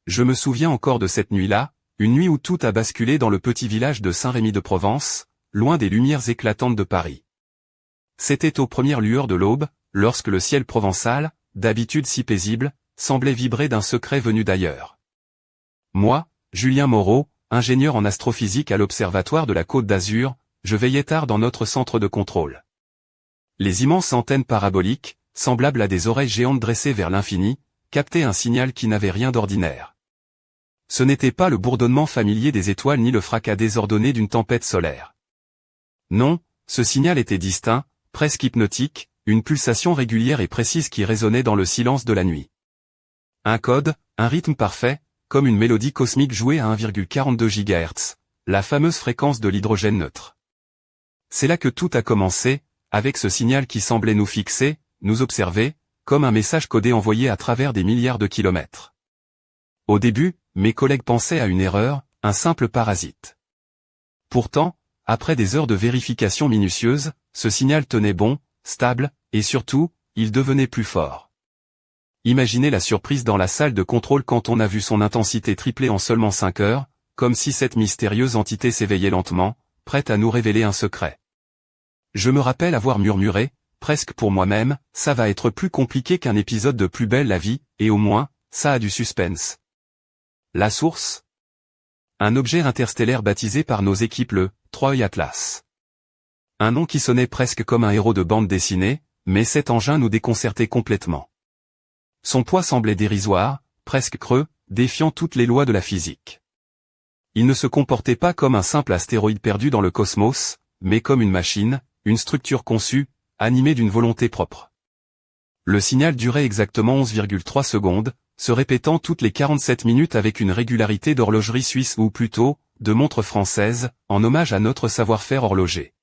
Je me souviens encore de cette nuit-là, une nuit où tout a basculé dans le petit village de Saint-Rémy-de-Provence, loin des lumières éclatantes de Paris. C'était aux premières lueurs de l'aube, lorsque le ciel provençal, d'habitude si paisible, semblait vibrer d'un secret venu d'ailleurs. Moi, Julien Moreau, ingénieur en astrophysique à l'Observatoire de la Côte d'Azur, je veillais tard dans notre centre de contrôle. Les immenses antennes paraboliques, semblables à des oreilles géantes dressées vers l'infini, captaient un signal qui n'avait rien d'ordinaire. Ce n'était pas le bourdonnement familier des étoiles ni le fracas désordonné d'une tempête solaire. Non, ce signal était distinct, presque hypnotique, une pulsation régulière et précise qui résonnait dans le silence de la nuit. Un code, un rythme parfait, comme une mélodie cosmique jouée à 1,42 GHz, la fameuse fréquence de l'hydrogène neutre. C'est là que tout a commencé, avec ce signal qui semblait nous fixer, nous observer, comme un message codé envoyé à travers des milliards de kilomètres. Au début, mes collègues pensaient à une erreur, un simple parasite. Pourtant, après des heures de vérification minutieuse, ce signal tenait bon, stable, et surtout, il devenait plus fort. Imaginez la surprise dans la salle de contrôle quand on a vu son intensité tripler en seulement 5 heures, comme si cette mystérieuse entité s'éveillait lentement, prête à nous révéler un secret. Je me rappelle avoir murmuré, presque pour moi-même, ça va être plus compliqué qu'un épisode de Plus belle la vie, et au moins, ça a du suspense. La source ? Un objet interstellaire baptisé par nos équipes le Troy Atlas. Un nom qui sonnait presque comme un héros de bande dessinée, mais cet engin nous déconcertait complètement. Son poids semblait dérisoire, presque creux, défiant toutes les lois de la physique. Il ne se comportait pas comme un simple astéroïde perdu dans le cosmos, mais comme une machine, une structure conçue, animée d'une volonté propre. Le signal durait exactement 11,3 secondes, se répétant toutes les 47 minutes avec une régularité d'horlogerie suisse ou plutôt, de montre française, en hommage à notre savoir-faire horloger.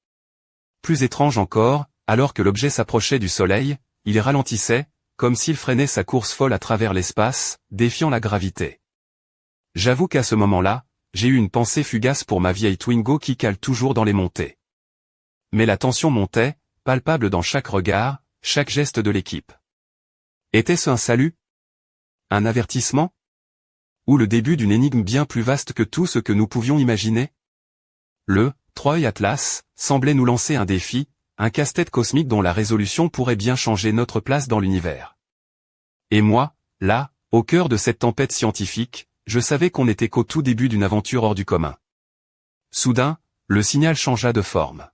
Plus étrange encore, alors que l'objet s'approchait du Soleil, il ralentissait, comme s'il freinait sa course folle à travers l'espace, défiant la gravité. J'avoue qu'à ce moment-là, j'ai eu une pensée fugace pour ma vieille Twingo qui cale toujours dans les montées. Mais la tension montait, palpable dans chaque regard, chaque geste de l'équipe. Était-ce un salut ? Un avertissement ? Ou le début d'une énigme bien plus vaste que tout ce que nous pouvions imaginer ? Le Troy Atlas semblait nous lancer un défi, un casse-tête cosmique dont la résolution pourrait bien changer notre place dans l'univers. Et moi, là, au cœur de cette tempête scientifique, je savais qu'on n'était qu'au tout début d'une aventure hors du commun. Soudain, le signal changea de forme.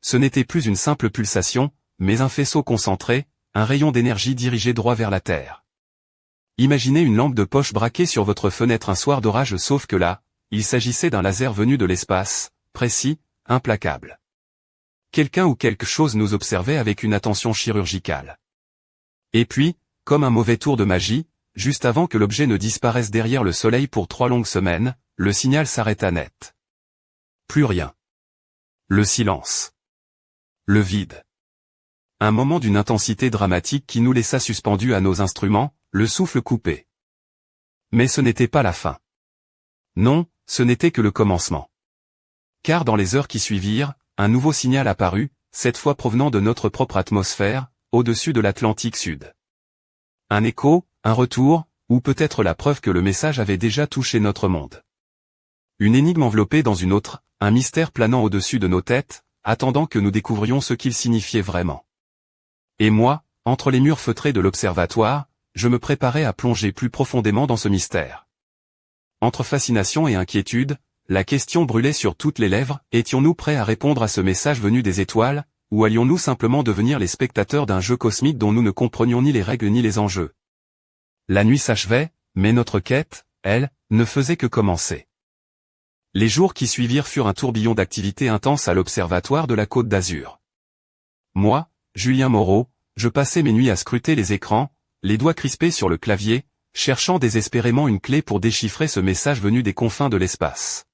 Ce n'était plus une simple pulsation, mais un faisceau concentré, un rayon d'énergie dirigé droit vers la Terre. Imaginez une lampe de poche braquée sur votre fenêtre un soir d'orage, sauf que là, il s'agissait d'un laser venu de l'espace, précis, implacable. Quelqu'un ou quelque chose nous observait avec une attention chirurgicale. Et puis, comme un mauvais tour de magie, juste avant que l'objet ne disparaisse derrière le Soleil pour 3 longues semaines, le signal s'arrêta net. Plus rien. Le silence. Le vide. Un moment d'une intensité dramatique qui nous laissa suspendus à nos instruments, le souffle coupé. Mais ce n'était pas la fin. Non, ce n'était que le commencement. Car dans les heures qui suivirent, un nouveau signal apparut, cette fois provenant de notre propre atmosphère, au-dessus de l'Atlantique Sud. Un écho, un retour, ou peut-être la preuve que le message avait déjà touché notre monde. Une énigme enveloppée dans une autre, un mystère planant au-dessus de nos têtes, attendant que nous découvrions ce qu'il signifiait vraiment. Et moi, entre les murs feutrés de l'observatoire, je me préparais à plonger plus profondément dans ce mystère. Entre fascination et inquiétude, la question brûlait sur toutes les lèvres, étions-nous prêts à répondre à ce message venu des étoiles, ou allions-nous simplement devenir les spectateurs d'un jeu cosmique dont nous ne comprenions ni les règles ni les enjeux ? La nuit s'achevait, mais notre quête, elle, ne faisait que commencer. Les jours qui suivirent furent un tourbillon d'activités intenses à l'Observatoire de la Côte d'Azur. Moi, Julien Moreau, je passais mes nuits à scruter les écrans, les doigts crispés sur le clavier, cherchant désespérément une clé pour déchiffrer ce message venu des confins de l'espace.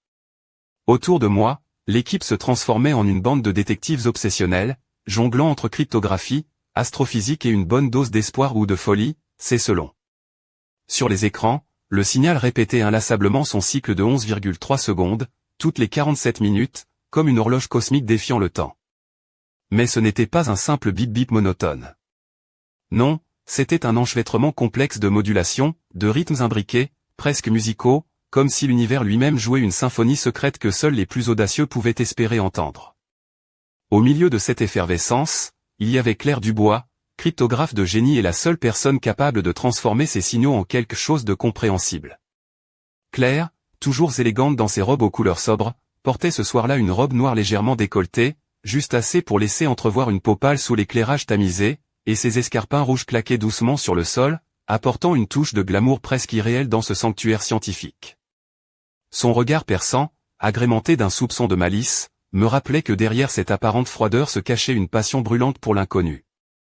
Autour de moi, l'équipe se transformait en une bande de détectives obsessionnels, jonglant entre cryptographie, astrophysique et une bonne dose d'espoir ou de folie, c'est selon. Sur les écrans, le signal répétait inlassablement son cycle de 11,3 secondes, toutes les 47 minutes, comme une horloge cosmique défiant le temps. Mais ce n'était pas un simple bip-bip monotone. Non, c'était un enchevêtrement complexe de modulations, de rythmes imbriqués, presque musicaux, comme si l'univers lui-même jouait une symphonie secrète que seuls les plus audacieux pouvaient espérer entendre. Au milieu de cette effervescence, il y avait Claire Dubois, cryptographe de génie et la seule personne capable de transformer ces signaux en quelque chose de compréhensible. Claire, toujours élégante dans ses robes aux couleurs sobres, portait ce soir-là une robe noire légèrement décolletée, juste assez pour laisser entrevoir une peau pâle sous l'éclairage tamisé, et ses escarpins rouges claquaient doucement sur le sol, apportant une touche de glamour presque irréel dans ce sanctuaire scientifique. Son regard perçant, agrémenté d'un soupçon de malice, me rappelait que derrière cette apparente froideur se cachait une passion brûlante pour l'inconnu.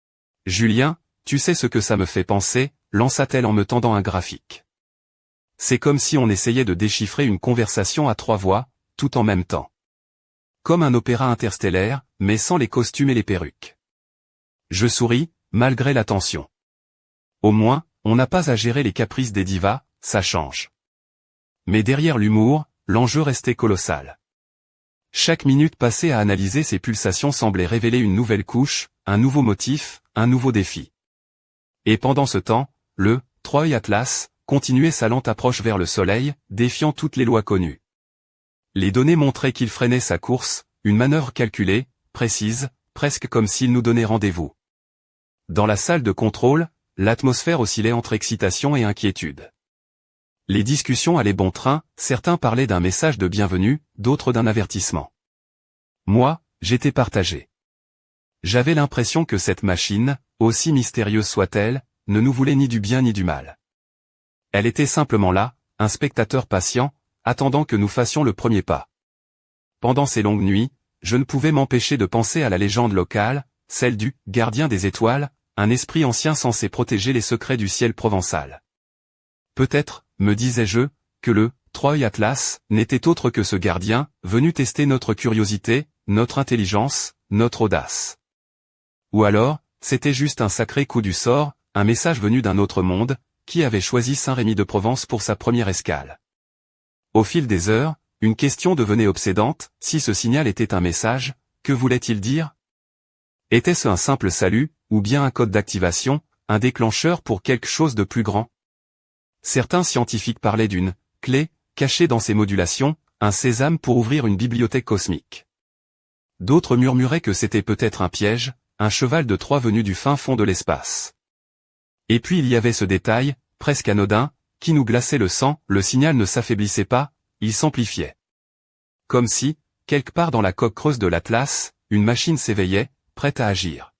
« Julien, tu sais ce que ça me fait penser ?» lança-t-elle en me tendant un graphique. C'est comme si on essayait de déchiffrer une conversation à 3 voix, tout en même temps. Comme un opéra interstellaire, mais sans les costumes et les perruques. Je souris, malgré la tension. Au moins, on n'a pas à gérer les caprices des divas, ça change. Mais derrière l'humour, l'enjeu restait colossal. Chaque minute passée à analyser ces pulsations semblait révéler une nouvelle couche, un nouveau motif, un nouveau défi. Et pendant ce temps, le Troy Atlas continuait sa lente approche vers le soleil, défiant toutes les lois connues. Les données montraient qu'il freinait sa course, une manœuvre calculée, précise, presque comme s'il nous donnait rendez-vous. Dans la salle de contrôle, l'atmosphère oscillait entre excitation et inquiétude. Les discussions allaient bon train, certains parlaient d'un message de bienvenue, d'autres d'un avertissement. Moi, j'étais partagé. J'avais l'impression que cette machine, aussi mystérieuse soit-elle, ne nous voulait ni du bien ni du mal. Elle était simplement là, un spectateur patient, attendant que nous fassions le premier pas. Pendant ces longues nuits, je ne pouvais m'empêcher de penser à la légende locale, celle du « gardien des étoiles », un esprit ancien censé protéger les secrets du ciel provençal. Peut-être, me disais-je, que le Troy Atlas n'était autre que ce gardien, venu tester notre curiosité, notre intelligence, notre audace. Ou alors, c'était juste un sacré coup du sort, un message venu d'un autre monde, qui avait choisi Saint-Rémy-de-Provence pour sa première escale. Au fil des heures, une question devenait obsédante, si ce signal était un message, que voulait-il dire ? Était-ce un simple salut, ou bien un code d'activation, un déclencheur pour quelque chose de plus grand ? Certains scientifiques parlaient d'une clé, cachée dans ces modulations, un sésame pour ouvrir une bibliothèque cosmique. D'autres murmuraient que c'était peut-être un piège, un cheval de Troie venu du fin fond de l'espace. Et puis il y avait ce détail, presque anodin, qui nous glaçait le sang, le signal ne s'affaiblissait pas, il s'amplifiait. Comme si, quelque part dans la coque creuse de l'Atlas, une machine s'éveillait, prête à agir.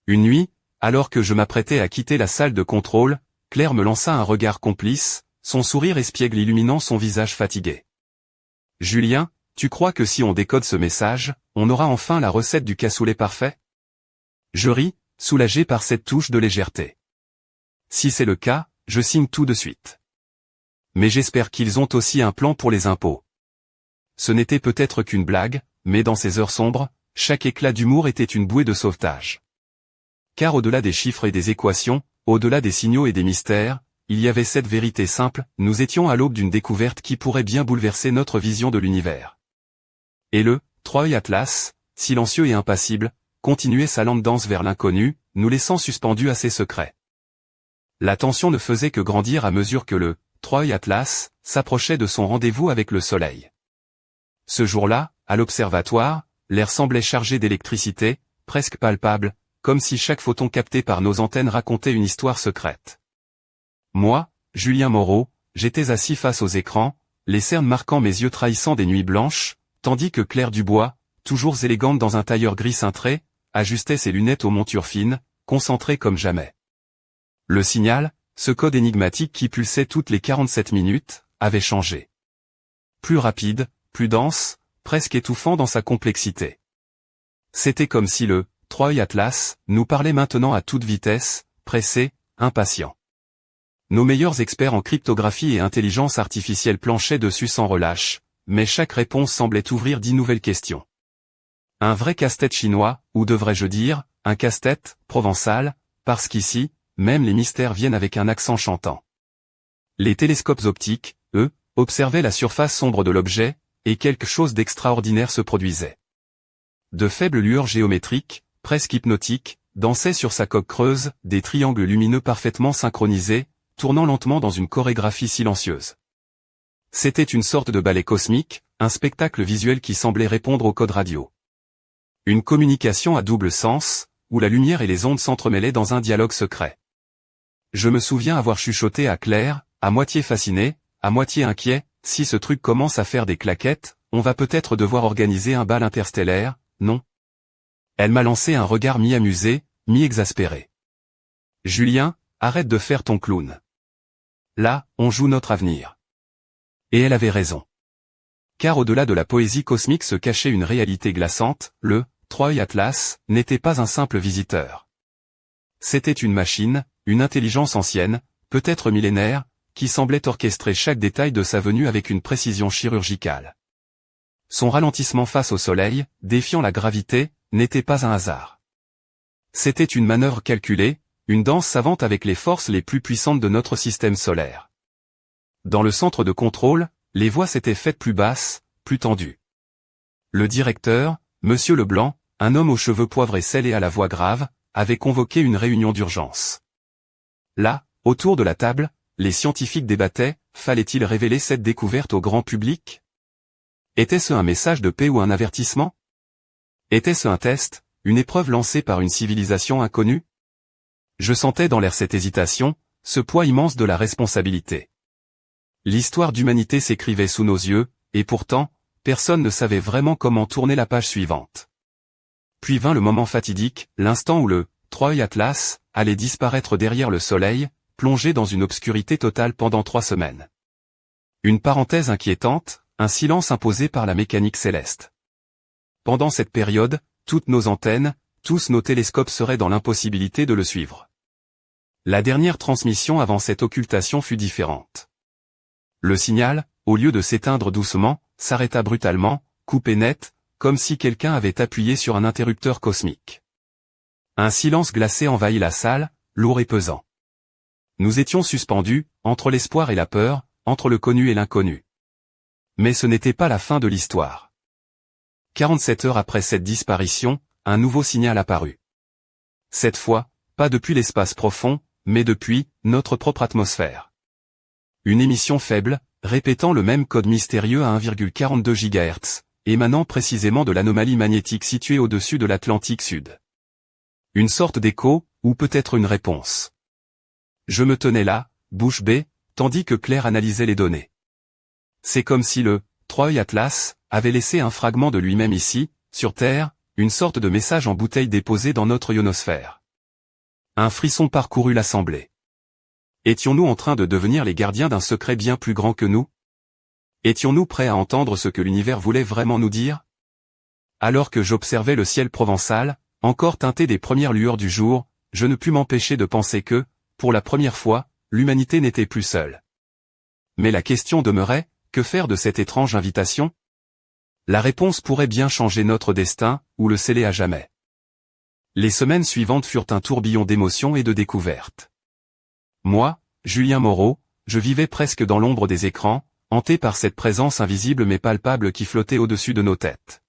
Une nuit, alors que je m'apprêtais à quitter la salle de contrôle, Claire me lança un regard complice, son sourire espiègle illuminant son visage fatigué. « Julien, tu crois que si on décode ce message, on aura enfin la recette du cassoulet parfait ?» Je ris, soulagé par cette touche de légèreté. Si c'est le cas, je signe tout de suite. Mais j'espère qu'ils ont aussi un plan pour les impôts. Ce n'était peut-être qu'une blague, mais dans ces heures sombres, chaque éclat d'humour était une bouée de sauvetage. Car au-delà des chiffres et des équations, au-delà des signaux et des mystères, il y avait cette vérité simple, nous étions à l'aube d'une découverte qui pourrait bien bouleverser notre vision de l'univers. Et le Troy Atlas, silencieux et impassible, continuait sa lente danse vers l'inconnu, nous laissant suspendus à ses secrets. La tension ne faisait que grandir à mesure que le Troy Atlas s'approchait de son rendez-vous avec le soleil. Ce jour-là, à l'observatoire, l'air semblait chargé d'électricité, presque palpable, comme si chaque photon capté par nos antennes racontait une histoire secrète. Moi, Julien Moreau, j'étais assis face aux écrans, les cernes marquant mes yeux trahissant des nuits blanches, tandis que Claire Dubois, toujours élégante dans un tailleur gris cintré, ajustait ses lunettes aux montures fines, concentrée comme jamais. Le signal, ce code énigmatique qui pulsait toutes les 47 minutes, avait changé. Plus rapide, plus dense, presque étouffant dans sa complexité. C'était comme si le Troy Atlas nous parlait maintenant à toute vitesse, pressé, impatient. Nos meilleurs experts en cryptographie et intelligence artificielle planchaient dessus sans relâche, mais chaque réponse semblait ouvrir 10 nouvelles questions. Un vrai casse-tête chinois, ou devrais-je dire, un casse-tête provençal, parce qu'ici, même les mystères viennent avec un accent chantant. Les télescopes optiques, eux, observaient la surface sombre de l'objet, et quelque chose d'extraordinaire se produisait. De faibles lueurs géométriques, presque hypnotiques, dansaient sur sa coque creuse, des triangles lumineux parfaitement synchronisés, tournant lentement dans une chorégraphie silencieuse. C'était une sorte de ballet cosmique, un spectacle visuel qui semblait répondre au code radio. Une communication à double sens, où la lumière et les ondes s'entremêlaient dans un dialogue secret. Je me souviens avoir chuchoté à Claire, à moitié fasciné, à moitié inquiet, si ce truc commence à faire des claquettes, on va peut-être devoir organiser un bal interstellaire, non? Elle m'a lancé un regard mi-amusé, mi-exaspéré. Julien, arrête de faire ton clown. Là, on joue notre avenir. Et elle avait raison. Car au-delà de la poésie cosmique se cachait une réalité glaçante, le Troy Atlas n'était pas un simple visiteur. C'était une machine, une intelligence ancienne, peut-être millénaire, qui semblait orchestrer chaque détail de sa venue avec une précision chirurgicale. Son ralentissement face au soleil, défiant la gravité, n'était pas un hasard. C'était une manœuvre calculée, une danse savante avec les forces les plus puissantes de notre système solaire. Dans le centre de contrôle, les voix s'étaient faites plus basses, plus tendues. Le directeur, Monsieur Leblanc, un homme aux cheveux poivrés sel et à la voix grave, avait convoqué une réunion d'urgence. Là, autour de la table, les scientifiques débattaient, fallait-il révéler cette découverte au grand public? Était-ce un message de paix ou un avertissement? Était-ce un test, une épreuve lancée par une civilisation inconnue? Je sentais dans l'air cette hésitation, ce poids immense de la responsabilité. L'histoire d'humanité s'écrivait sous nos yeux, et pourtant, personne ne savait vraiment comment tourner la page suivante. Puis vint le moment fatidique, l'instant où le Troy Atlas allait disparaître derrière le soleil, plongé dans une obscurité totale pendant 3 semaines. Une parenthèse inquiétante, un silence imposé par la mécanique céleste. Pendant cette période, toutes nos antennes, tous nos télescopes seraient dans l'impossibilité de le suivre. La dernière transmission avant cette occultation fut différente. Le signal, au lieu de s'éteindre doucement, s'arrêta brutalement, coupé net, comme si quelqu'un avait appuyé sur un interrupteur cosmique. Un silence glacé envahit la salle, lourd et pesant. Nous étions suspendus, entre l'espoir et la peur, entre le connu et l'inconnu. Mais ce n'était pas la fin de l'histoire. 47 heures après cette disparition, un nouveau signal apparut. Cette fois, pas depuis l'espace profond, mais depuis notre propre atmosphère. Une émission faible, répétant le même code mystérieux à 1,42 GHz, émanant précisément de l'anomalie magnétique située au-dessus de l'Atlantique Sud. Une sorte d'écho, ou peut-être une réponse. Je me tenais là, bouche bée, tandis que Claire analysait les données. C'est comme si le Troy Atlas avait laissé un fragment de lui-même ici, sur Terre, une sorte de message en bouteille déposé dans notre ionosphère. Un frisson parcourut l'assemblée. Étions-nous en train de devenir les gardiens d'un secret bien plus grand que nous? Étions-nous prêts à entendre ce que l'univers voulait vraiment nous dire? Alors que j'observais le ciel provençal, encore teinté des premières lueurs du jour, je ne pus m'empêcher de penser que, pour la première fois, l'humanité n'était plus seule. Mais la question demeurait, que faire de cette étrange invitation? La réponse pourrait bien changer notre destin, ou le sceller à jamais. Les semaines suivantes furent un tourbillon d'émotions et de découvertes. Moi, Julien Moreau, je vivais presque dans l'ombre des écrans, hanté par cette présence invisible mais palpable qui flottait au-dessus de nos têtes.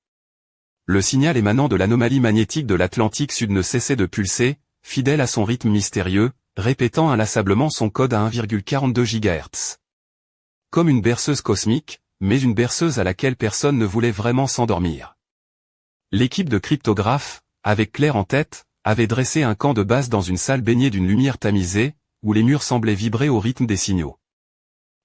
Le signal émanant de l'anomalie magnétique de l'Atlantique Sud ne cessait de pulser, fidèle à son rythme mystérieux, répétant inlassablement son code à 1,42 GHz. Comme une berceuse cosmique, mais une berceuse à laquelle personne ne voulait vraiment s'endormir. L'équipe de cryptographes, avec Claire en tête, avait dressé un camp de base dans une salle baignée d'une lumière tamisée, où les murs semblaient vibrer au rythme des signaux.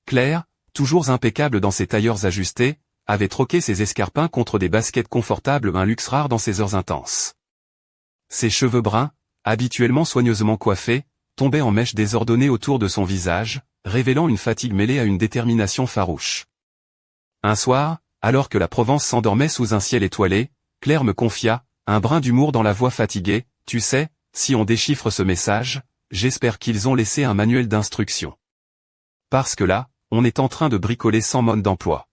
Claire, toujours impeccable dans ses tailleurs ajustés, avait troqué ses escarpins contre des baskets confortables, un luxe rare dans ses heures intenses. Ses cheveux bruns, habituellement soigneusement coiffés, tombaient en mèches désordonnées autour de son visage, révélant une fatigue mêlée à une détermination farouche. Un soir, alors que la Provence s'endormait sous un ciel étoilé, Claire me confia, un brin d'humour dans la voix fatiguée, « Tu sais, si on déchiffre ce message, j'espère qu'ils ont laissé un manuel d'instruction. Parce que là, on est en train de bricoler sans mode d'emploi. »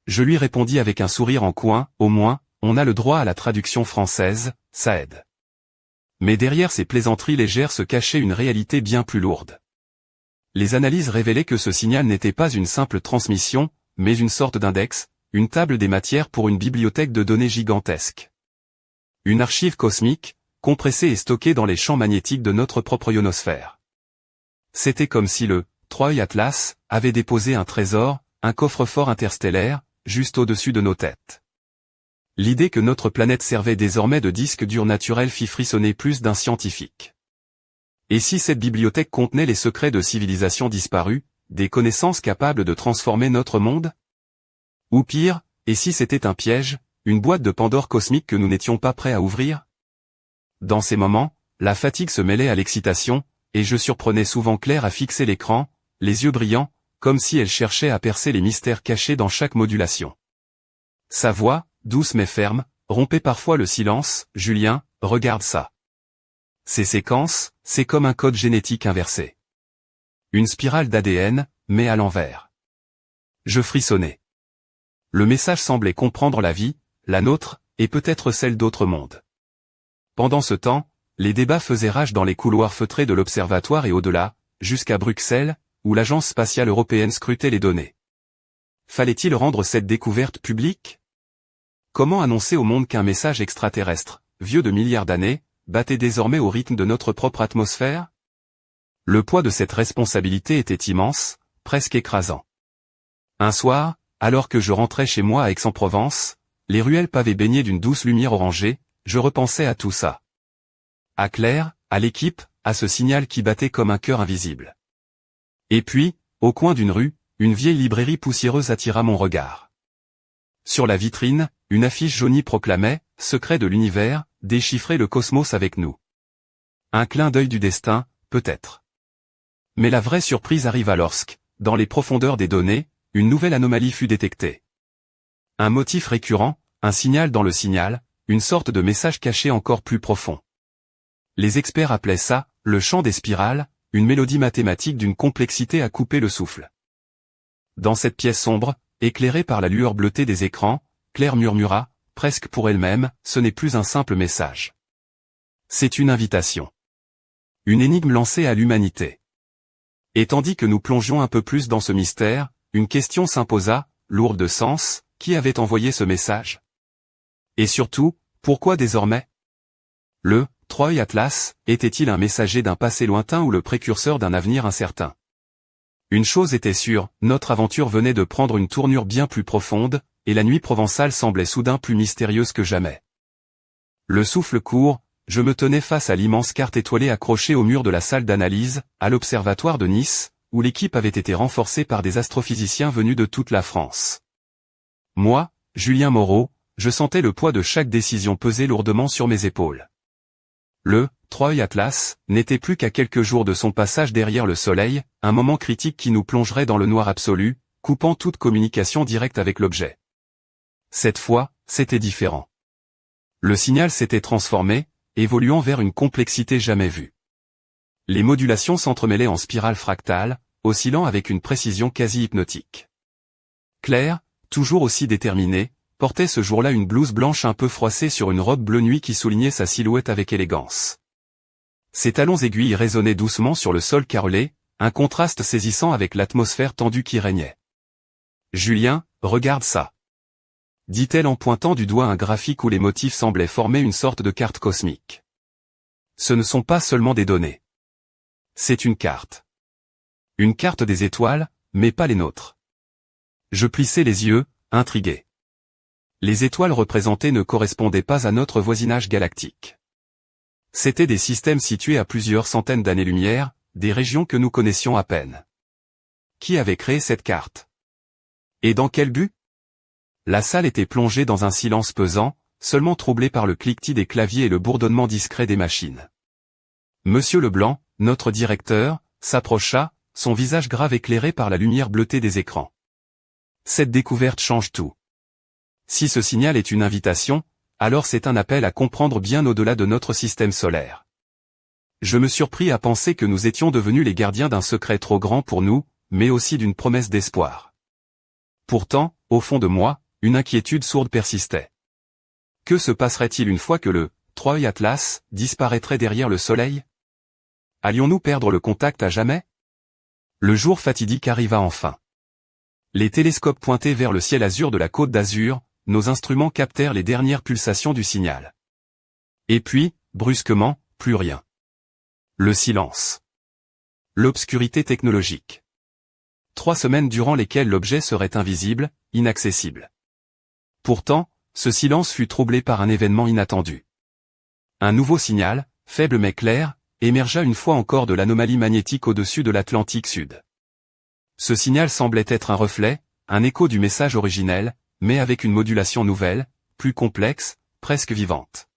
Je lui répondis avec un sourire en coin, au moins, on a le droit à la traduction française, ça aide. Mais derrière ces plaisanteries légères se cachait une réalité bien plus lourde. Les analyses révélaient que ce signal n'était pas une simple transmission, mais une sorte d'index, une table des matières pour une bibliothèque de données gigantesque. Une archive cosmique, compressée et stockée dans les champs magnétiques de notre propre ionosphère. C'était comme si le Troy Atlas avait déposé un trésor, un coffre-fort interstellaire, juste au-dessus de nos têtes. L'idée que notre planète servait désormais de disque dur naturel fit frissonner plus d'un scientifique. Et si cette bibliothèque contenait les secrets de civilisations disparues, des connaissances capables de transformer notre monde? Ou pire, et si c'était un piège, une boîte de Pandore cosmique que nous n'étions pas prêts à ouvrir? Dans ces moments, la fatigue se mêlait à l'excitation, et je surprenais souvent Claire à fixer l'écran, les yeux brillants, comme si elle cherchait à percer les mystères cachés dans chaque modulation. Sa voix, douce mais ferme, rompait parfois le silence. « Julien, regarde ça. Ces séquences, c'est comme un code génétique inversé. Une spirale d'ADN, mais à l'envers. » Je frissonnais. Le message semblait comprendre la vie, la nôtre, et peut-être celle d'autres mondes. Pendant ce temps, les débats faisaient rage dans les couloirs feutrés de l'observatoire et au-delà, jusqu'à Bruxelles, où l'Agence spatiale européenne scrutait les données. Fallait-il rendre cette découverte publique? Comment annoncer au monde qu'un message extraterrestre, vieux de milliards d'années, battait désormais au rythme de notre propre atmosphère? Le poids de cette responsabilité était immense, presque écrasant. Un soir, alors que je rentrais chez moi à Aix-en-Provence, les ruelles pavées baignées d'une douce lumière orangée, je repensais à tout ça. À Claire, à l'équipe, à ce signal qui battait comme un cœur invisible. Et puis, au coin d'une rue, une vieille librairie poussiéreuse attira mon regard. Sur la vitrine, une affiche jaunie proclamait « Secret de l'univers, déchiffrer le cosmos avec nous ». Un clin d'œil du destin, peut-être. Mais la vraie surprise arriva lorsque, dans les profondeurs des données, une nouvelle anomalie fut détectée. Un motif récurrent, un signal dans le signal, une sorte de message caché encore plus profond. Les experts appelaient ça « le chant des spirales », une mélodie mathématique d'une complexité à couper le souffle. Dans cette pièce sombre, éclairée par la lueur bleutée des écrans, Claire murmura, presque pour elle-même, ce n'est plus un simple message. C'est une invitation. Une énigme lancée à l'humanité. Et tandis que nous plongions un peu plus dans ce mystère, une question s'imposa, lourde de sens, qui avait envoyé ce message? Et surtout, pourquoi désormais? Le Troy Atlas était-il un messager d'un passé lointain ou le précurseur d'un avenir incertain? Une chose était sûre, notre aventure venait de prendre une tournure bien plus profonde, et la nuit provençale semblait soudain plus mystérieuse que jamais. Le souffle court, je me tenais face à l'immense carte étoilée accrochée au mur de la salle d'analyse, à l'observatoire de Nice, où l'équipe avait été renforcée par des astrophysiciens venus de toute la France. Moi, Julien Moreau, je sentais le poids de chaque décision peser lourdement sur mes épaules. Le Troy Atlas n'était plus qu'à quelques jours de son passage derrière le Soleil, un moment critique qui nous plongerait dans le noir absolu, coupant toute communication directe avec l'objet. Cette fois, c'était différent. Le signal s'était transformé, évoluant vers une complexité jamais vue. Les modulations s'entremêlaient en spirales fractales, oscillant avec une précision quasi hypnotique. Claire, toujours aussi déterminée, portait ce jour-là une blouse blanche un peu froissée sur une robe bleu nuit qui soulignait sa silhouette avec élégance. Ses talons aiguilles résonnaient doucement sur le sol carrelé, un contraste saisissant avec l'atmosphère tendue qui régnait. « Julien, regarde ça !» dit-elle en pointant du doigt un graphique où les motifs semblaient former une sorte de carte cosmique. Ce ne sont pas seulement des données. C'est une carte. Une carte des étoiles, mais pas les nôtres. Je plissai les yeux, intrigué. Les étoiles représentées ne correspondaient pas à notre voisinage galactique. C'étaient des systèmes situés à plusieurs centaines d'années-lumière, des régions que nous connaissions à peine. Qui avait créé cette carte? Et dans quel but? La salle était plongée dans un silence pesant, seulement troublé par le cliquetis des claviers et le bourdonnement discret des machines. Monsieur Leblanc, notre directeur, s'approcha, son visage grave éclairé par la lumière bleutée des écrans. Cette découverte change tout. Si ce signal est une invitation, alors c'est un appel à comprendre bien au-delà de notre système solaire. Je me surpris à penser que nous étions devenus les gardiens d'un secret trop grand pour nous, mais aussi d'une promesse d'espoir. Pourtant, au fond de moi, une inquiétude sourde persistait. Que se passerait-il une fois que le Troy Atlas disparaîtrait derrière le Soleil? Allions-nous perdre le contact à jamais? Le jour fatidique arriva enfin. Les télescopes pointés vers le ciel azur de la Côte d'Azur, nos instruments captèrent les dernières pulsations du signal. Et puis, brusquement, plus rien. Le silence. l'obscurité technologique. 3 semaines durant lesquelles l'objet serait invisible, inaccessible. Pourtant, ce silence fut troublé par un événement inattendu. Un nouveau signal, faible mais clair, émergea une fois encore de l'anomalie magnétique au-dessus de l'Atlantique Sud. Ce signal semblait être un reflet, un écho du message originel, mais avec une modulation nouvelle, plus complexe, presque vivante.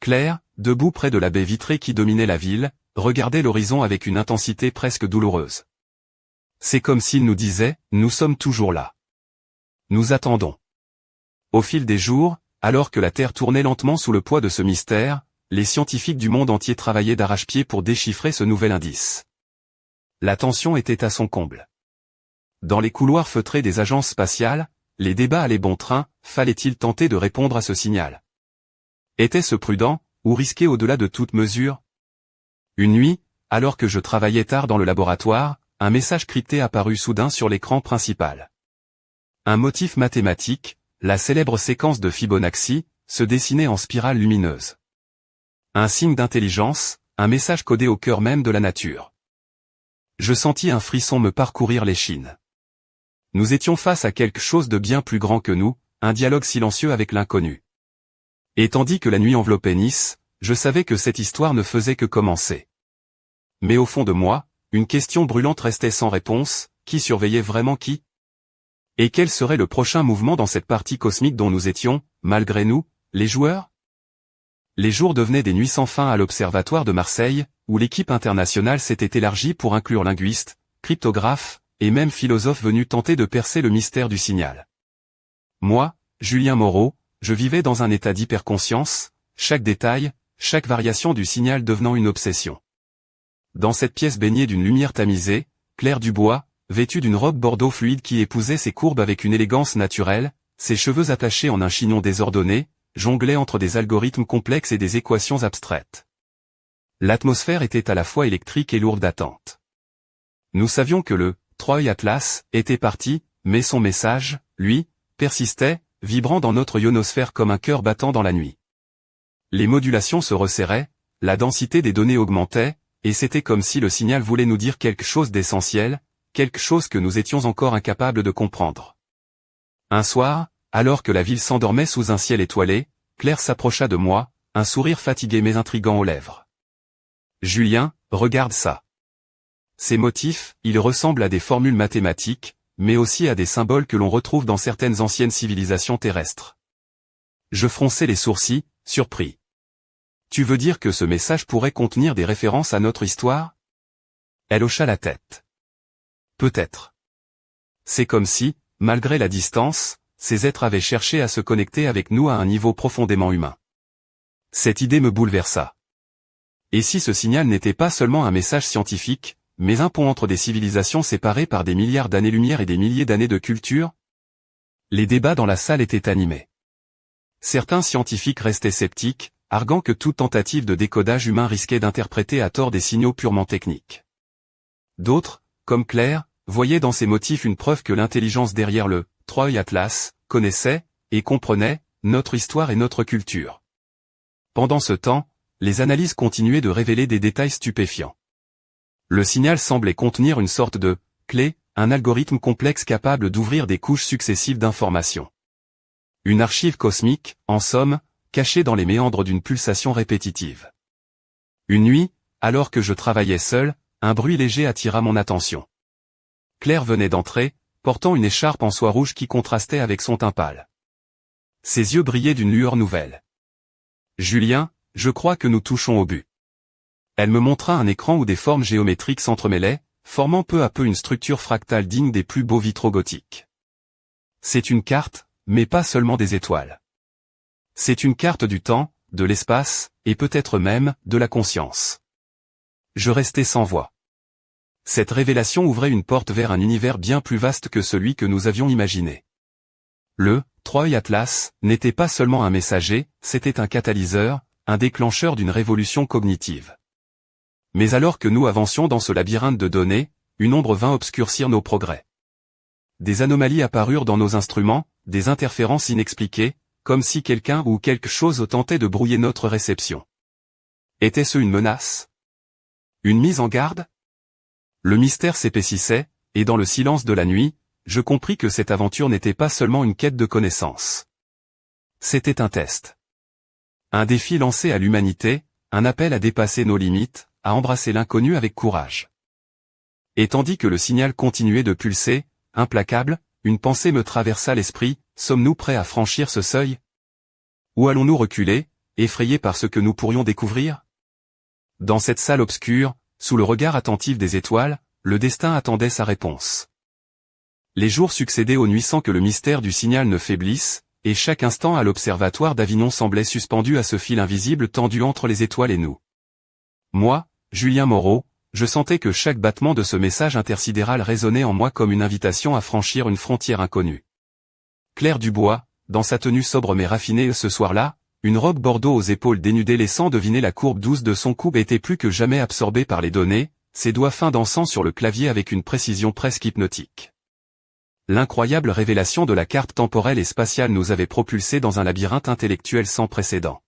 Claire, debout près de la baie vitrée qui dominait la ville, regardait l'horizon avec une intensité presque douloureuse. C'est comme s'il nous disait, nous sommes toujours là. Nous attendons. Au fil des jours, alors que la Terre tournait lentement sous le poids de ce mystère, les scientifiques du monde entier travaillaient d'arrache-pied pour déchiffrer ce nouvel indice. La tension était à son comble. Dans les couloirs feutrés des agences spatiales, les débats allaient bon train, fallait-il tenter de répondre à ce signal? Était-ce prudent, ou risqué au-delà de toute mesure? Une nuit, alors que je travaillais tard dans le laboratoire, un message crypté apparut soudain sur l'écran principal. Un motif mathématique, la célèbre séquence de Fibonacci, se dessinait en spirale lumineuse. Un signe d'intelligence, un message codé au cœur même de la nature. Je sentis un frisson me parcourir l'échine. Nous étions face à quelque chose de bien plus grand que nous, un dialogue silencieux avec l'inconnu. Et tandis que la nuit enveloppait Nice, je savais que cette histoire ne faisait que commencer. Mais au fond de moi, une question brûlante restait sans réponse, qui surveillait vraiment qui? Et quel serait le prochain mouvement dans cette partie cosmique dont nous étions, malgré nous, les joueurs? Les jours devenaient des nuits sans fin à l'Observatoire de Marseille, où l'équipe internationale s'était élargie pour inclure linguistes, cryptographes, et même philosophes venus tenter de percer le mystère du signal. Moi, Julien Moreau, je vivais dans un état d'hyperconscience, chaque détail, chaque variation du signal devenant une obsession. Dans cette pièce baignée d'une lumière tamisée, Claire Dubois, vêtue d'une robe bordeaux fluide qui épousait ses courbes avec une élégance naturelle, ses cheveux attachés en un chignon désordonné, jonglait entre des algorithmes complexes et des équations abstraites. L'atmosphère était à la fois électrique et lourde d'attente. Nous savions que le Troy Atlas était parti, mais son message, lui, persistait, vibrant dans notre ionosphère comme un cœur battant dans la nuit. Les modulations se resserraient, la densité des données augmentait, et c'était comme si le signal voulait nous dire quelque chose d'essentiel, quelque chose que nous étions encore incapables de comprendre. Un soir, alors que la ville s'endormait sous un ciel étoilé, Claire s'approcha de moi, un sourire fatigué mais intrigant aux lèvres. « Julien, regarde ça. » Ces motifs, ils ressemblent à des formules mathématiques, mais aussi à des symboles que l'on retrouve dans certaines anciennes civilisations terrestres. Je fronçai les sourcils, surpris. Tu veux dire que ce message pourrait contenir des références à notre histoire? Elle hocha la tête. Peut-être. C'est comme si, malgré la distance, ces êtres avaient cherché à se connecter avec nous à un niveau profondément humain. Cette idée me bouleversa. Et si ce signal n'était pas seulement un message scientifique, mais un pont entre des civilisations séparées par des milliards d'années-lumière et des milliers d'années de culture? Les débats dans la salle étaient animés. Certains scientifiques restaient sceptiques, arguant que toute tentative de décodage humain risquait d'interpréter à tort des signaux purement techniques. D'autres, comme Claire, voyaient dans ces motifs une preuve que l'intelligence derrière le Troy Atlas connaissait, et comprenait, notre histoire et notre culture. Pendant ce temps, les analyses continuaient de révéler des détails stupéfiants. Le signal semblait contenir une sorte de clé, un algorithme complexe capable d'ouvrir des couches successives d'informations. Une archive cosmique, en somme, cachée dans les méandres d'une pulsation répétitive. Une nuit, alors que je travaillais seul, un bruit léger attira mon attention. Claire venait d'entrer, portant une écharpe en soie rouge qui contrastait avec son teint pâle. Ses yeux brillaient d'une lueur nouvelle. « Julien, je crois que nous touchons au but. » Elle me montra un écran où des formes géométriques s'entremêlaient, formant peu à peu une structure fractale digne des plus beaux vitraux gothiques. C'est une carte, mais pas seulement des étoiles. C'est une carte du temps, de l'espace, et peut-être même, de la conscience. Je restai sans voix. Cette révélation ouvrait une porte vers un univers bien plus vaste que celui que nous avions imaginé. Le Troy Atlas n'était pas seulement un messager, c'était un catalyseur, un déclencheur d'une révolution cognitive. Mais alors que nous avancions dans ce labyrinthe de données, une ombre vint obscurcir nos progrès. Des anomalies apparurent dans nos instruments, des interférences inexpliquées, comme si quelqu'un ou quelque chose tentait de brouiller notre réception. Était-ce une menace? Une mise en garde? Le mystère s'épaississait, et dans le silence de la nuit, je compris que cette aventure n'était pas seulement une quête de connaissances. C'était un test. Un défi lancé à l'humanité, un appel à dépasser nos limites, à embrasser l'inconnu avec courage. Et tandis que le signal continuait de pulser, implacable, une pensée me traversa l'esprit, sommes-nous prêts à franchir ce seuil? Ou allons-nous reculer, effrayés par ce que nous pourrions découvrir? Dans cette salle obscure, sous le regard attentif des étoiles, le destin attendait sa réponse. Les jours succédaient aux nuits sans que le mystère du signal ne faiblisse, et chaque instant à l'observatoire d'Avignon semblait suspendu à ce fil invisible tendu entre les étoiles et nous. Moi, Julien Moreau, je sentais que chaque battement de ce message intersidéral résonnait en moi comme une invitation à franchir une frontière inconnue. Claire Dubois, dans sa tenue sobre mais raffinée ce soir-là, une robe bordeaux aux épaules dénudées laissant deviner la courbe douce de son cou, était plus que jamais absorbée par les données, ses doigts fins dansant sur le clavier avec une précision presque hypnotique. L'incroyable révélation de la carte temporelle et spatiale nous avait propulsés dans un labyrinthe intellectuel sans précédent.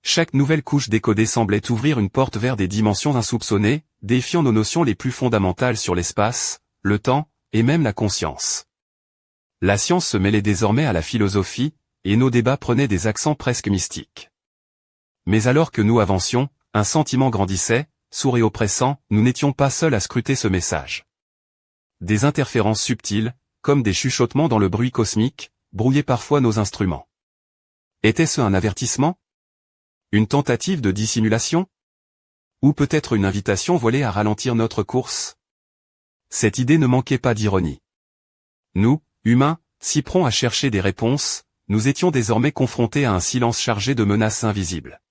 Chaque nouvelle couche décodée semblait ouvrir une porte vers des dimensions insoupçonnées, défiant nos notions les plus fondamentales sur l'espace, le temps, et même la conscience. La science se mêlait désormais à la philosophie, et nos débats prenaient des accents presque mystiques. Mais alors que nous avancions, un sentiment grandissait, sourd et oppressant, nous n'étions pas seuls à scruter ce message. Des interférences subtiles, comme des chuchotements dans le bruit cosmique, brouillaient parfois nos instruments. Était-ce un avertissement? Une tentative de dissimulation? Ou peut-être une invitation voilée à ralentir notre course? Cette idée ne manquait pas d'ironie. Nous, humains, si prompts à chercher des réponses, nous étions désormais confrontés à un silence chargé de menaces invisibles.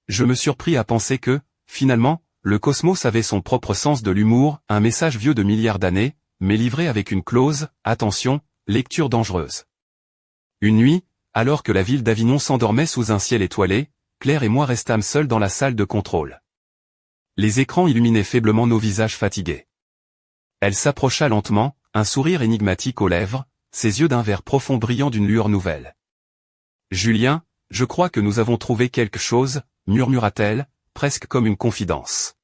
Je me surpris à penser que, finalement, le cosmos avait son propre sens de l'humour, un message vieux de milliards d'années, mais livré avec une clause, attention, lecture dangereuse. Une nuit, alors que la ville d'Avignon s'endormait sous un ciel étoilé, Claire et moi restâmes seuls dans la salle de contrôle. Les écrans illuminaient faiblement nos visages fatigués. Elle s'approcha lentement, un sourire énigmatique aux lèvres, ses yeux d'un vert profond brillant d'une lueur nouvelle. « Julien, je crois que nous avons trouvé quelque chose », murmura-t-elle, presque comme une confidence.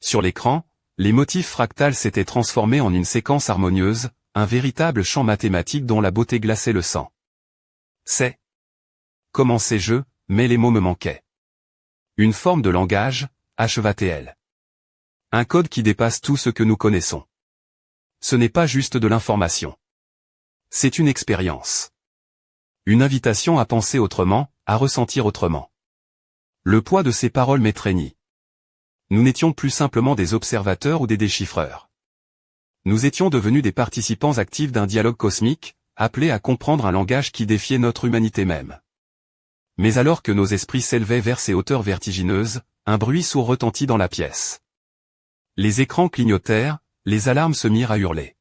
Sur l'écran, les motifs fractales s'étaient transformés en une séquence harmonieuse, un véritable chant mathématique dont la beauté glaçait le sang. C'est. Commençais-je, mais les mots me manquaient. Une forme de langage, acheva-t-elle. Un code qui dépasse tout ce que nous connaissons. Ce n'est pas juste de l'information. C'est une expérience. Une invitation à penser autrement, à ressentir autrement. Le poids de ces paroles m'étreignit. Nous n'étions plus simplement des observateurs ou des déchiffreurs. Nous étions devenus des participants actifs d'un dialogue cosmique, appelés à comprendre un langage qui défiait notre humanité même. Mais alors que nos esprits s'élevaient vers ces hauteurs vertigineuses, un bruit sourd retentit dans la pièce. Les écrans clignotèrent, les alarmes se mirent à hurler.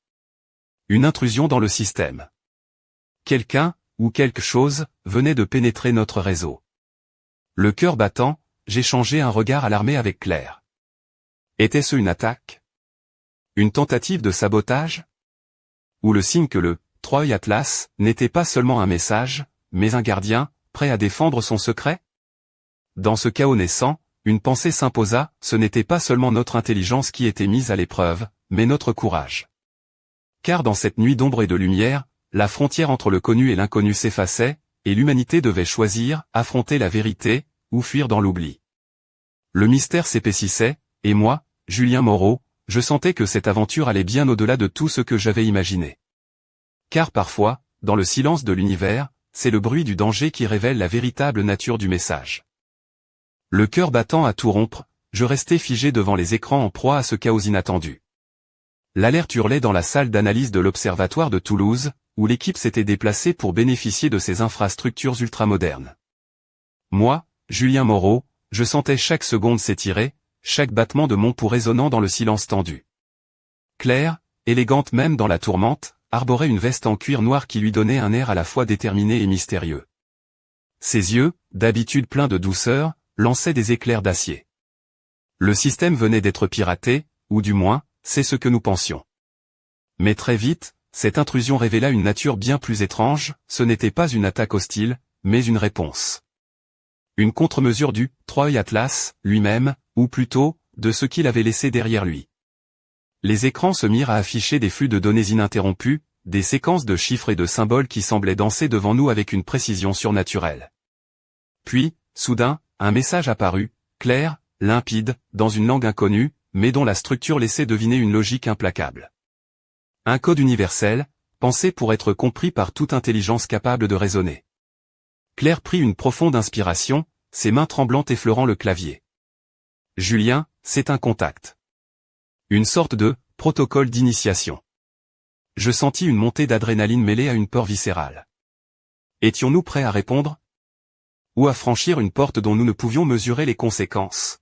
Une intrusion dans le système. Quelqu'un, ou quelque chose, venait de pénétrer notre réseau. Le cœur battant, j'échangeai un regard alarmé avec Claire. Était-ce une attaque? Une tentative de sabotage? Ou le signe que le « Troy Atlas » n'était pas seulement un message, mais un gardien, prêt à défendre son secret? Dans ce chaos naissant, une pensée s'imposa, ce n'était pas seulement notre intelligence qui était mise à l'épreuve, mais notre courage. Car dans cette nuit d'ombre et de lumière, la frontière entre le connu et l'inconnu s'effaçait, et l'humanité devait choisir, affronter la vérité, ou fuir dans l'oubli. Le mystère s'épaississait, et moi, Julien Moreau, je sentais que cette aventure allait bien au-delà de tout ce que j'avais imaginé. Car parfois, dans le silence de l'univers, c'est le bruit du danger qui révèle la véritable nature du message. Le cœur battant à tout rompre, je restais figé devant les écrans en proie à ce chaos inattendu. L'alerte hurlait dans la salle d'analyse de l'Observatoire de Toulouse, où l'équipe s'était déplacée pour bénéficier de ces infrastructures ultramodernes. Moi, Julien Moreau, je sentais chaque seconde s'étirer, chaque battement de mon pouls résonnant dans le silence tendu. Claire, élégante même dans la tourmente, arborait une veste en cuir noir qui lui donnait un air à la fois déterminé et mystérieux. Ses yeux, d'habitude pleins de douceur, lançaient des éclairs d'acier. Le système venait d'être piraté, ou du moins, c'est ce que nous pensions. Mais très vite, cette intrusion révéla une nature bien plus étrange, ce n'était pas une attaque hostile, mais une réponse. Une contre-mesure du « Troy Atlas » lui-même, ou plutôt, de ce qu'il avait laissé derrière lui. Les écrans se mirent à afficher des flux de données ininterrompus, des séquences de chiffres et de symboles qui semblaient danser devant nous avec une précision surnaturelle. Puis, soudain, un message apparut, clair, limpide, dans une langue inconnue, mais dont la structure laissait deviner une logique implacable. Un code universel, pensé pour être compris par toute intelligence capable de raisonner. Claire prit une profonde inspiration, ses mains tremblantes effleurant le clavier. Julien, c'est un contact. Une sorte de protocole d'initiation. Je sentis une montée d'adrénaline mêlée à une peur viscérale. Étions-nous prêts à répondre? Ou à franchir une porte dont nous ne pouvions mesurer les conséquences?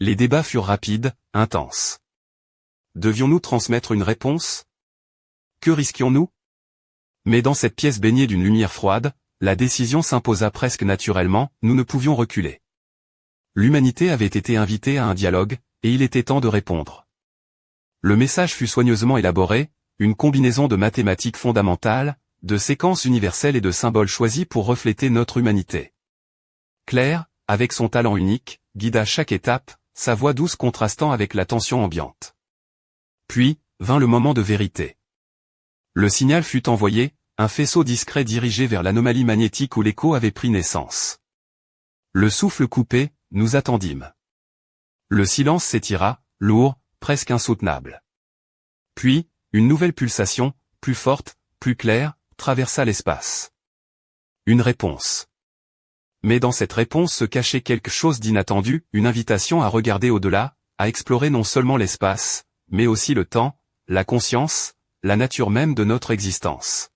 Les débats furent rapides, intenses. Devions-nous transmettre une réponse? Que risquions-nous? Mais dans cette pièce baignée d'une lumière froide, la décision s'imposa presque naturellement, nous ne pouvions reculer. L'humanité avait été invitée à un dialogue, et il était temps de répondre. Le message fut soigneusement élaboré, une combinaison de mathématiques fondamentales, de séquences universelles et de symboles choisis pour refléter notre humanité. Claire, avec son talent unique, guida chaque étape, sa voix douce contrastant avec la tension ambiante. Puis, vint le moment de vérité. Le signal fut envoyé, un faisceau discret dirigé vers l'anomalie magnétique où l'écho avait pris naissance. Le souffle coupé, nous attendîmes. Le silence s'étira, lourd, presque insoutenable. Puis, une nouvelle pulsation, plus forte, plus claire, traversa l'espace. Une réponse. Mais dans cette réponse se cachait quelque chose d'inattendu, une invitation à regarder au-delà, à explorer non seulement l'espace, mais aussi le temps, la conscience, la nature même de notre existence.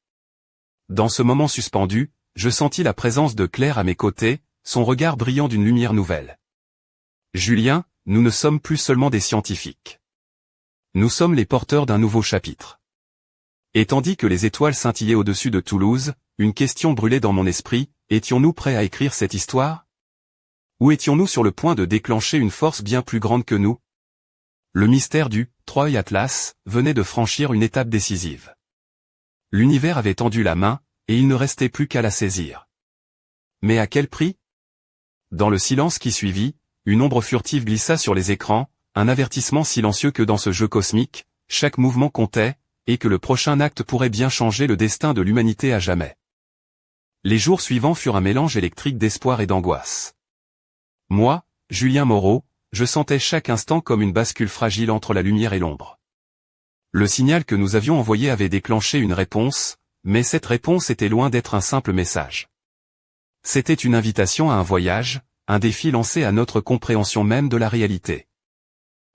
Dans ce moment suspendu, je sentis la présence de Claire à mes côtés, son regard brillant d'une lumière nouvelle. Julien, nous ne sommes plus seulement des scientifiques. Nous sommes les porteurs d'un nouveau chapitre. Et tandis que les étoiles scintillaient au-dessus de Toulouse, une question brûlait dans mon esprit, étions-nous prêts à écrire cette histoire? Ou étions-nous sur le point de déclencher une force bien plus grande que nous? Le mystère du Troy Atlas venait de franchir une étape décisive. L'univers avait tendu la main, et il ne restait plus qu'à la saisir. Mais à quel prix? Dans le silence qui suivit, une ombre furtive glissa sur les écrans, un avertissement silencieux que dans ce jeu cosmique, chaque mouvement comptait, et que le prochain acte pourrait bien changer le destin de l'humanité à jamais. Les jours suivants furent un mélange électrique d'espoir et d'angoisse. Moi, Julien Moreau, je sentais chaque instant comme une bascule fragile entre la lumière et l'ombre. Le signal que nous avions envoyé avait déclenché une réponse, mais cette réponse était loin d'être un simple message. C'était une invitation à un voyage, un défi lancé à notre compréhension même de la réalité.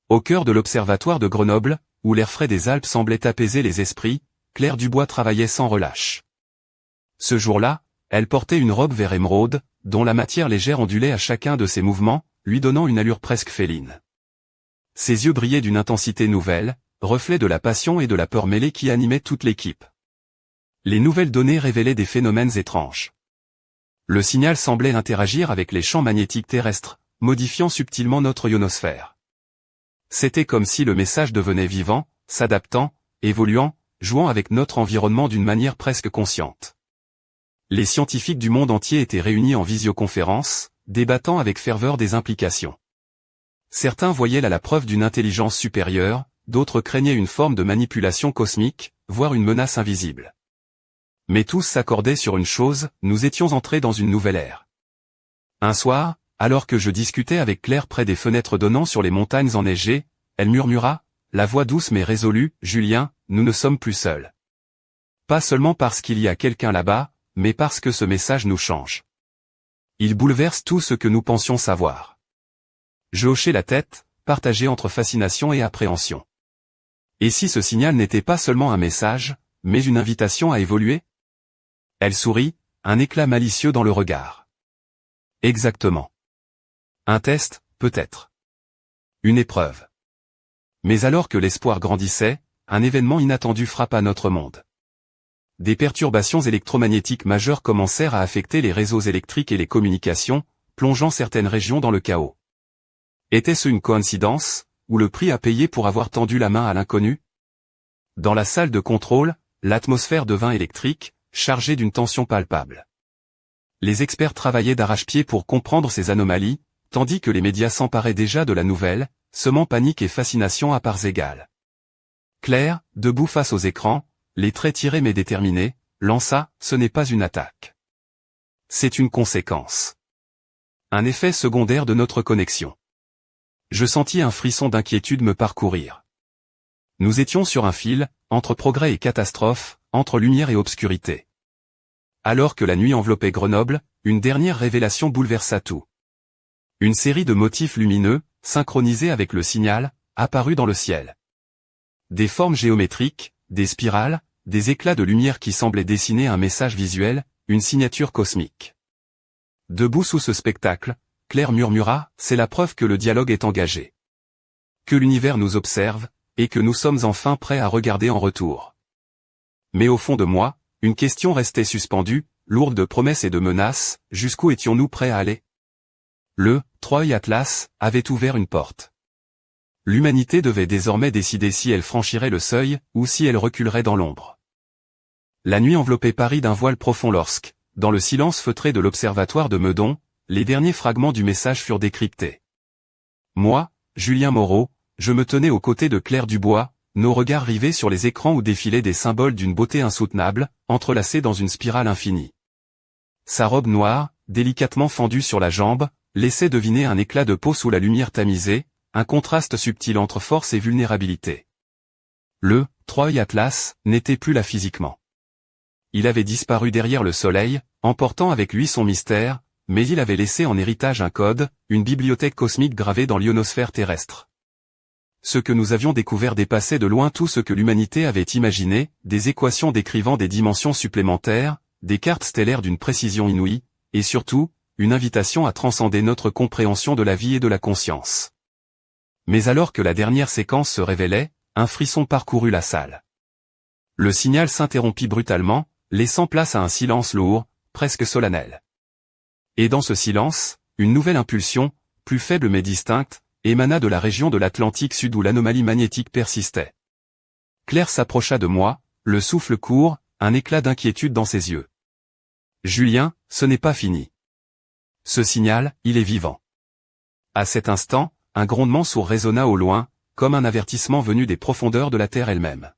Au cœur de l'observatoire de Grenoble, où l'air frais des Alpes semblait apaiser les esprits, Claire Dubois travaillait sans relâche. Ce jour-là, elle portait une robe vert émeraude, dont la matière légère ondulait à chacun de ses mouvements, lui donnant une allure presque féline. Ses yeux brillaient d'une intensité nouvelle, reflet de la passion et de la peur mêlée qui animaient toute l'équipe. Les nouvelles données révélaient des phénomènes étranges. Le signal semblait interagir avec les champs magnétiques terrestres, modifiant subtilement notre ionosphère. C'était comme si le message devenait vivant, s'adaptant, évoluant, jouant avec notre environnement d'une manière presque consciente. Les scientifiques du monde entier étaient réunis en visioconférence, débattant avec ferveur des implications. Certains voyaient là la preuve d'une intelligence supérieure, d'autres craignaient une forme de manipulation cosmique, voire une menace invisible. Mais tous s'accordaient sur une chose, nous étions entrés dans une nouvelle ère. Un soir, alors que je discutais avec Claire près des fenêtres donnant sur les montagnes enneigées, elle murmura, la voix douce mais résolue, « Julien, nous ne sommes plus seuls. Pas seulement parce qu'il y a quelqu'un là-bas, mais parce que ce message nous change. Il bouleverse tout ce que nous pensions savoir. » Je hochai la tête, partagé entre fascination et appréhension. Et si ce signal n'était pas seulement un message, mais une invitation à évoluer? Elle sourit, un éclat malicieux dans le regard. Exactement. Un test, peut-être. Une épreuve. Mais alors que l'espoir grandissait, un événement inattendu frappa notre monde. Des perturbations électromagnétiques majeures commencèrent à affecter les réseaux électriques et les communications, plongeant certaines régions dans le chaos. Était-ce une coïncidence, ou le prix à payer pour avoir tendu la main à l'inconnu? Dans la salle de contrôle, l'atmosphère devint électrique, chargée d'une tension palpable. Les experts travaillaient d'arrache-pied pour comprendre ces anomalies, tandis que les médias s'emparaient déjà de la nouvelle, semant panique et fascination à parts égales. Claire, debout face aux écrans, les traits tirés mais déterminés, lança « Ce n'est pas une attaque. C'est une conséquence. Un effet secondaire de notre connexion. » Je sentis un frisson d'inquiétude me parcourir. Nous étions sur un fil, entre progrès et catastrophe, entre lumière et obscurité. Alors que la nuit enveloppait Grenoble, une dernière révélation bouleversa tout. Une série de motifs lumineux, synchronisés avec le signal, apparut dans le ciel. Des formes géométriques, des spirales, des éclats de lumière qui semblaient dessiner un message visuel, une signature cosmique. Debout sous ce spectacle, Claire murmura, c'est la preuve que le dialogue est engagé. Que l'univers nous observe, et que nous sommes enfin prêts à regarder en retour. Mais au fond de moi, une question restait suspendue, lourde de promesses et de menaces, jusqu'où étions-nous prêts à aller? Le Troy Atlas avait ouvert une porte. L'humanité devait désormais décider si elle franchirait le seuil, ou si elle reculerait dans l'ombre. La nuit enveloppait Paris d'un voile profond lorsque, dans le silence feutré de l'observatoire de Meudon, les derniers fragments du message furent décryptés. Moi, Julien Moreau, je me tenais aux côtés de Claire Dubois, nos regards rivés sur les écrans où défilaient des symboles d'une beauté insoutenable, entrelacés dans une spirale infinie. Sa robe noire, délicatement fendue sur la jambe, laissait deviner un éclat de peau sous la lumière tamisée, un contraste subtil entre force et vulnérabilité. Le Troy Atlas n'était plus là physiquement. Il avait disparu derrière le soleil, emportant avec lui son mystère, mais il avait laissé en héritage un code, une bibliothèque cosmique gravée dans l'ionosphère terrestre. Ce que nous avions découvert dépassait de loin tout ce que l'humanité avait imaginé, des équations décrivant des dimensions supplémentaires, des cartes stellaires d'une précision inouïe, et surtout, une invitation à transcender notre compréhension de la vie et de la conscience. Mais alors que la dernière séquence se révélait, un frisson parcourut la salle. Le signal s'interrompit brutalement, laissant place à un silence lourd, presque solennel. Et dans ce silence, une nouvelle impulsion, plus faible mais distincte, émana de la région de l'Atlantique Sud où l'anomalie magnétique persistait. Claire s'approcha de moi, le souffle court, un éclat d'inquiétude dans ses yeux. « Julien, ce n'est pas fini. Ce signal, il est vivant. » À cet instant, un grondement sourd résonna au loin, comme un avertissement venu des profondeurs de la Terre elle-même.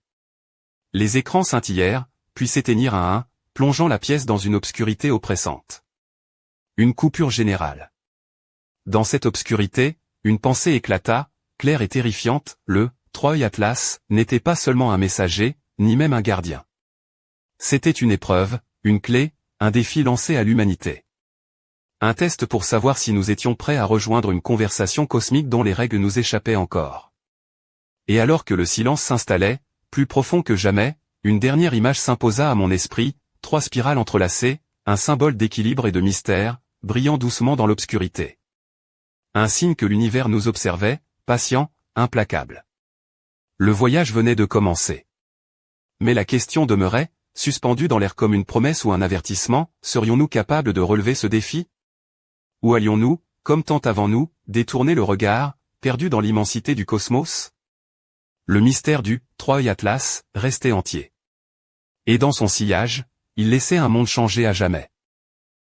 Les écrans scintillèrent, puis s'éteignirent à un, plongeant la pièce dans une obscurité oppressante. Une coupure générale. Dans cette obscurité, une pensée éclata, claire et terrifiante, le Troy Atlas n'était pas seulement un messager, ni même un gardien. C'était une épreuve, une clé, un défi lancé à l'humanité. Un test pour savoir si nous étions prêts à rejoindre une conversation cosmique dont les règles nous échappaient encore. Et alors que le silence s'installait, plus profond que jamais, une dernière image s'imposa à mon esprit, 3 spirales entrelacées, un symbole d'équilibre et de mystère, brillant doucement dans l'obscurité. Un signe que l'univers nous observait, patient, implacable. Le voyage venait de commencer. Mais la question demeurait, suspendue dans l'air comme une promesse ou un avertissement, serions-nous capables de relever ce défi? Ou allions-nous, comme tant avant nous, détourner le regard, perdus dans l'immensité du cosmos? Le mystère du Troy Atlas restait entier. Et dans son sillage, il laissait un monde changé à jamais.